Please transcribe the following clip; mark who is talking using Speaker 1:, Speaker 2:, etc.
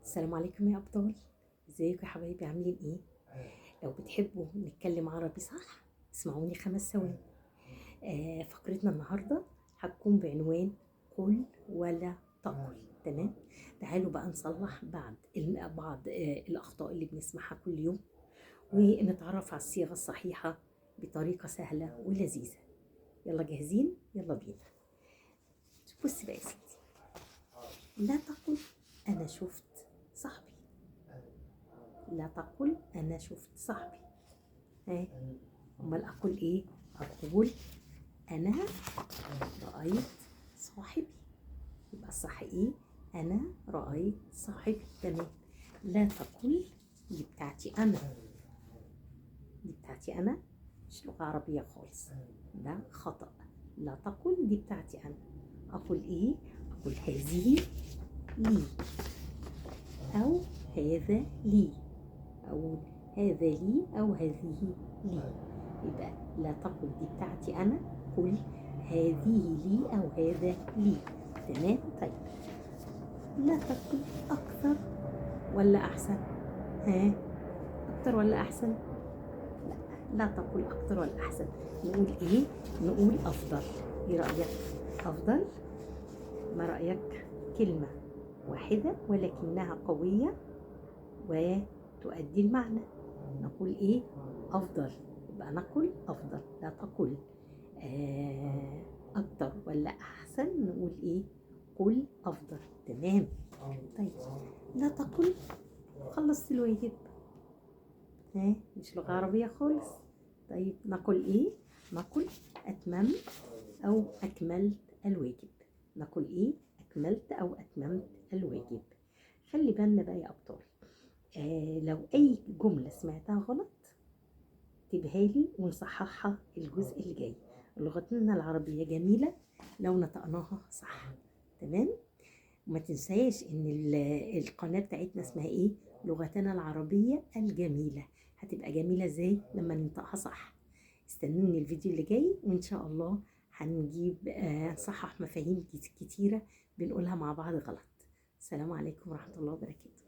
Speaker 1: السلام عليكم يا أبطال. ازيكم يا حبايبي، عاملين ايه؟ لو بتحبوا نتكلم عربي صح اسمعوني 5 ثواني. فقرتنا النهاردة هتكون بعنوان قل ولا تقل. تمام. تعالوا بقى نصلح بعض الأخطاء اللي بنسمعها كل يوم، ونتعرف على الصيغة الصحيحة بطريقة سهلة ولذيذة. يلا جاهزين؟ يلا بينا. بصي بقى يا ستي، لا تقل أنا شفت صاحبي. لا تقل أنا شفت صاحبي. ها، أمال أقول إيه؟ أقول أنا رأيت صاحبي. يبقى الصح إيه؟ أنا رأيت صاحبي. تمام. لا تقل دي بتاعتي أنا، دي بتاعتي أنا، مش لغة عربية خالص، ده خطأ. لا تقل دي بتاعتي أنا. أقول إيه؟ أقول هذه لي، أو هذا لي، أو هذا لي أو هذه لي. يبقى لا تقل دي بتاعتي أنا، قل هذه لي أو هذا لي. تمام. طيب، لا تقل أكثر ولا أحسن. ها، أكثر ولا أحسن؟ لا، لا تقل أكثر ولا أحسن. نقول إيه؟ نقول أفضل. إيه رأيك؟ أفضل. ما رأيك؟ كلمة واحدة ولكنها قوية وتؤدي المعنى. نقول إيه؟ أفضل. يبقى نقول أفضل. لا تقل أكتر ولا أحسن، نقول إيه؟ قل أفضل. تمام. طيب، لا تقل خلصت الواجب. ها، مش لغة عربية خالص. طيب نقول إيه؟ نقول أتممت أو أكملت الواجب. نقول إيه؟ أكملت أو أتممت الواجب. خلي بالنا بقى يا أبطال، لو أي جملة سمعتها غلط اكتبها لي ونصححها الجزء اللي جاي. لغتنا العربية جميلة لو نطقناها صح. تمام. وما تنساش ان القناة بتاعتنا اسمها ايه؟ لغتنا العربية الجميلة. هتبقى جميلة ازاي؟ لما ننطقها صح. استنوني الفيديو اللي جاي وان شاء الله هنجيب نصحح مفاهيم كتيرة بنقولها مع بعض غلط. السلام عليكم ورحمة الله وبركاته.